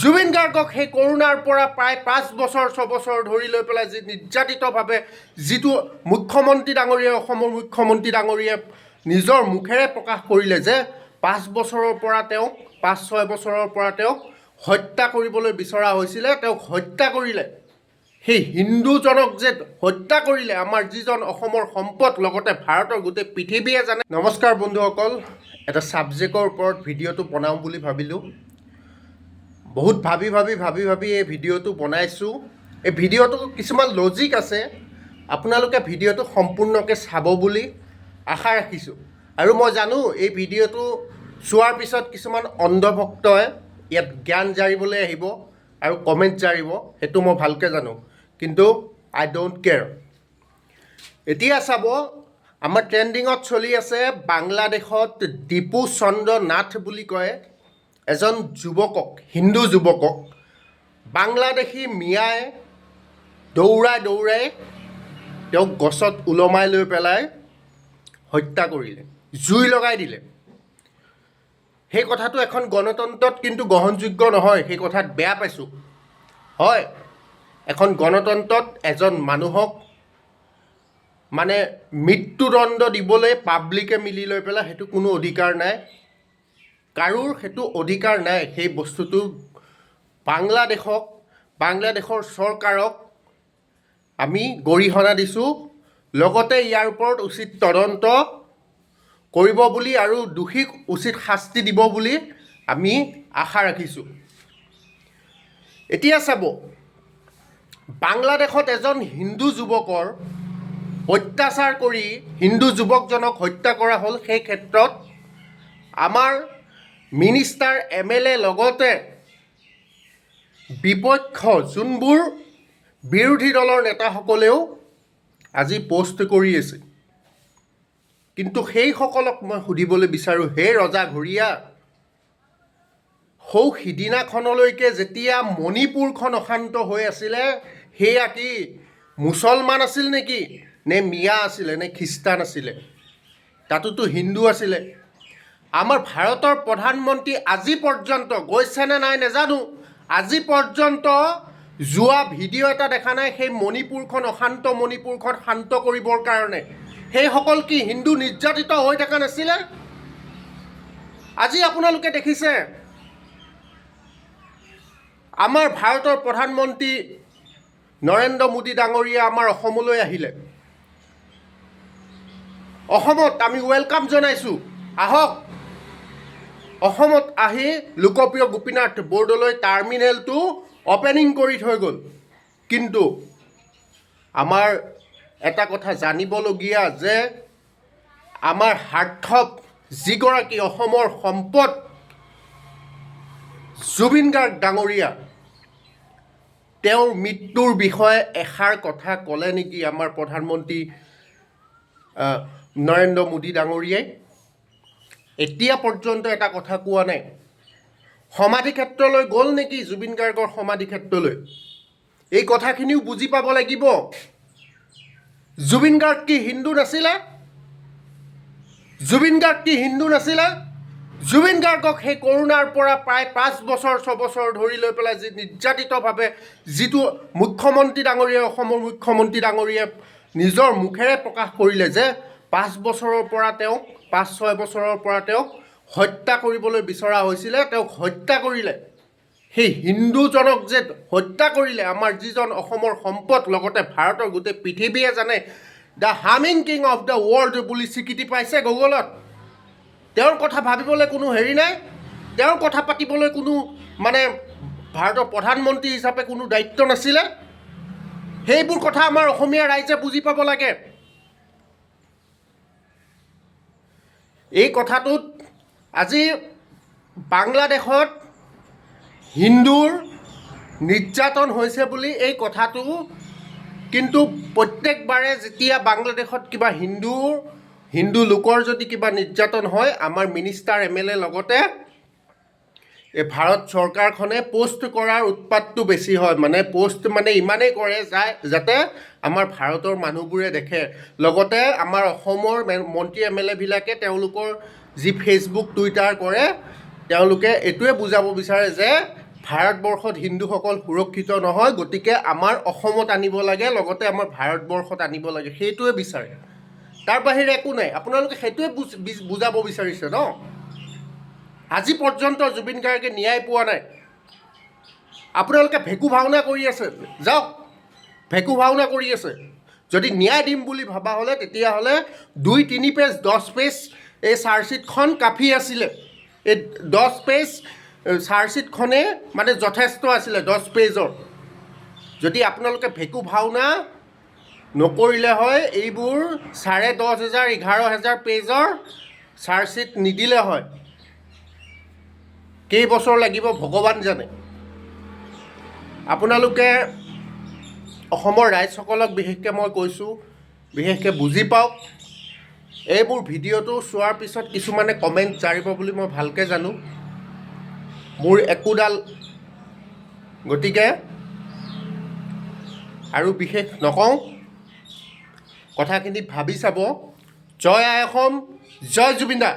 জুবিন গাৰ্গক সেই কৰোণাৰ পৰা প্ৰায় 5 বছৰ 6 বছৰ ধৰি লৈ পেলাই যি নিৰ্যাতিতভাৱে যিটো মুখ্যমন্ত্ৰী ডাঙৰীয়াই অসমৰ মুখ্যমন্ত্ৰী ডাঙৰীয়াই নিজৰ মুখেৰে প্ৰকাশ কৰিলে যে 5 বছৰৰ পৰা তেওঁক 5-6 বছৰৰ পৰা তেওঁক হত্যা কৰিবলৈ বিচৰা হৈছিলে, তেওঁক হত্যা কৰিলে। সেই হিন্দুজনক যে হত্যা কৰিলে আমাৰ যিজন অসমৰ সম্পদ, লগতে ভাৰতৰ গোটেই পৃথিৱীয়ে জানে। নমস্কাৰ বন্ধুসকল, এটা ছাবজেক্টৰ ওপৰত ভিডিঅ'টো বনাওঁ বুলি ভাবিলোঁ। বহুত ভাবি এই ভিডিঅ'টো বনাইছোঁ। এই ভিডিঅ'টো কিছুমান লজিক আছে, আপোনালোকে ভিডিঅ'টো সম্পূৰ্ণকৈ চাব বুলি আশা ৰাখিছোঁ। আৰু মই জানো এই ভিডিঅ'টো চোৱাৰ পিছত কিছুমান অন্ধভক্তই ইয়াত জ্ঞান জাৰিবলৈ আহিব আৰু কমেণ্ট জাৰিব, সেইটো মই ভালকৈ জানো, কিন্তু আই ডোণ্ট কেয়াৰ। এতিয়া চাব, আমাৰ ট্ৰেণ্ডিঙত চলি আছে বাংলাদেশত দীপু চন্দ্ৰ নাথ বুলি কয় এজন যুৱকক, হিন্দু যুৱকক বাংলাদেশী মিয়াই দৌৰাই তেওঁক গছত ওলমাই লৈ পেলাই হত্যা কৰিলে, জুই লগাই দিলে। সেই কথাটো এখন গণতন্ত্ৰত কিন্তু গ্ৰহণযোগ্য নহয়, সেই কথাত বেয়া পাইছোঁ। হয়, এখন গণতন্ত্ৰত এজন মানুহক মানে মৃত্যুদণ্ড দিবলৈ পাব্লিকে মিলি লৈ পেলাই সেইটো কোনো অধিকাৰ নাই, কাৰোৰ সেইটো অধিকাৰ নাই। সেই বস্তুটো বাংলাদেশৰ চৰকাৰক আমি গৰিহণা দিছোঁ, লগতে ইয়াৰ ওপৰত উচিত তদন্ত কৰিব বুলি আৰু দোষীক উচিত শাস্তি দিব বুলি আমি আশা ৰাখিছোঁ। এতিয়া চাব, বাংলাদেশত এজন হিন্দু যুৱকৰ অত্যাচাৰ কৰি হিন্দু যুৱকজনক হত্যা কৰা হ'ল। সেই ক্ষেত্ৰত আমাৰ মিনিষ্টাৰ MLA লগতে বিপক্ষ যোনবোৰ বিৰোধী দলৰ নেতাসকলেও আজি পষ্ট কৰি আছে। কিন্তু সেইসকলক মই সুধিবলৈ বিচাৰোঁ, হে ৰজাঘৰীয়া, সৌ সিদিনাখনলৈকে যেতিয়া মণিপুৰখন অশান্ত হৈ আছিলে, সেয়া কি মুছলমান আছিল নেকি, নে মিয়া আছিলে, নে খ্ৰীষ্টান আছিলে? তাতোতো হিন্দু আছিলে। আমাৰ ভাৰতৰ প্ৰধানমন্ত্ৰী আজি পৰ্যন্ত গৈছেনে নাই নাজানো, আজি পৰ্যন্ত যোৱা ভিডিঅ' এটা দেখা নাই সেই মণিপুৰখন অশান্ত মণিপুৰখন শান্ত কৰিবৰ কাৰণে। সেইসকল কি হিন্দু নিৰ্যাতিত হৈ থকা নাছিলে? আজি আপোনালোকে দেখিছে আমাৰ ভাৰতৰ প্ৰধানমন্ত্ৰী নৰেন্দ্ৰ মোদী ডাঙৰীয়া আমাৰ অসমলৈ আহিলে। অসমত আমি ৱেলকাম জনাইছোঁ, আহক। অসমত আহি লোকপ্ৰিয় গোপীনাথ বৰদলৈ টাৰ্মিনেলটো অপেনিং কৰি থৈ গ'ল। কিন্তু আমাৰ এটা কথা জানিবলগীয়া যে আমাৰ সাৰ্থক যিগৰাকী অসমৰ সম্পদ জুবিন গাৰ্গ ডাঙৰীয়া, তেওঁৰ মৃত্যুৰ বিষয়ে এষাৰ কথা ক'লে নেকি আমাৰ প্ৰধানমন্ত্ৰী নৰেন্দ্ৰ মোদী ডাঙৰীয়াই? এতিয়া পৰ্যন্ত এটা কথা কোৱা নাই। সমাধি ক্ষেত্ৰলৈ গ'ল নেকি জুবিন গাৰ্গৰ সমাধি ক্ষেত্ৰলৈ? এই কথাখিনিও বুজি পাব লাগিব। জুবিন গাৰ্গ কি হিন্দু নাছিলে? জুবিন গাৰ্গক সেই কৰোণাৰ পৰা প্ৰায় 5 বছৰ 6 বছৰ ধৰি লৈ পেলাই যি নিৰ্যাতিতভাৱে যিটো মুখ্যমন্ত্ৰী ডাঙৰীয়াই অসমৰ মুখ্যমন্ত্ৰী ডাঙৰীয়াই নিজৰ মুখেৰে প্ৰকাশ কৰিলে যে 5 বছৰৰ পৰা তেওঁক 5-6 বছৰৰ পৰা তেওঁক হত্যা কৰিবলৈ বিচৰা হৈছিলে, তেওঁক হত্যা কৰিলে। সেই হিন্দুজনক যে হত্যা কৰিলে আমাৰ যিজন অসমৰ সম্পদ, লগতে ভাৰতৰ গোটেই পৃথিৱীয়ে জানে, the humming king of the world বুলি স্বীকৃতি পাইছে গুগলত। তেওঁৰ কথা ভাবিবলৈ কোনো হেৰি নাই, তেওঁৰ কথা পাতিবলৈ কোনো মানে ভাৰতৰ প্ৰধানমন্ত্ৰী হিচাপে কোনো দায়িত্ব নাছিলে। সেইবোৰ কথা আমাৰ অসমীয়া ৰাইজে বুজি পাব লাগে। এই কথাটোত আজি বাংলাদেশত হিন্দুৰ নিৰ্যাতন হৈছে বুলি এই কথাটো কিন্তু প্ৰত্যেকবাৰে যেতিয়া বাংলাদেশত কিবা হিন্দু লোকৰ যদি কিবা নিৰ্যাতন হয়, আমাৰ মিনিষ্টাৰ MLA লগতে এই ভাৰত চৰকাৰখনে পষ্ট কৰাৰ উৎপাতটো বেছি হয়। পষ্ট ইমানেই কৰে যাতে আমাৰ ভাৰতৰ মানুহবোৰে দেখে, লগতে আমাৰ অসমৰ মন্ত্ৰী MLA বিলাকে তেওঁলোকৰ যি ফেচবুক টুইটাৰ কৰে, তেওঁলোকে এইটোৱে বুজাব বিচাৰে যে ভাৰতবৰ্ষত হিন্দুসকল সুৰক্ষিত নহয়, গতিকে আমাৰ অসমত আনিব লাগে, লগতে আমাৰ ভাৰতবৰ্ষত আনিব লাগে, সেইটোৱে বিচাৰে। তাৰ বাহিৰে একো নাই। আপোনালোকে সেইটোৱে বুজাব বিচাৰিছে ন? আজি পৰ্যন্ত জুবিন গাৰ্গে ন্যায় পোৱা নাই। আপোনালোকে ভেকু ভাওনা কৰি আছে, যাওক ভেকু ভাওনা কৰি আছে। যদি ন্যায় দিম বুলি ভাবা হ'লে তেতিয়াহ'লে 2-3 পেজ 10 পেজ এই চাৰ্জশ্বিটখন কাফি আছিলে। এই 10 পেজ চাৰ্জশ্বিটখনে মানে যথেষ্ট আছিলে 10 পেজৰ। যদি আপোনালোকে ভেকু ভাওনা নকৰিলে হয়, এইবোৰ 10,500 11,000 পেজৰ চাৰ্জশ্বিট নিদিলে হয়। কেইবছৰ লাগিব ভগৱান জানে। আপোনালোকে অসমৰ ৰাইজসকলক বিশেষকৈ মই কৈছোঁ, বিশেষকৈ বুজি পাওক। এইবোৰ ভিডিঅ'টো চোৱাৰ পিছত কিছুমানে কমেণ্ট জাৰিব বুলি মই ভালকৈ জানো। মোৰ একোডাল, গতিকে আৰু বিশেষ নকওঁ, কথাখিনি ভাবি চাব। জয় আই অসম, জয় জুবিন দা।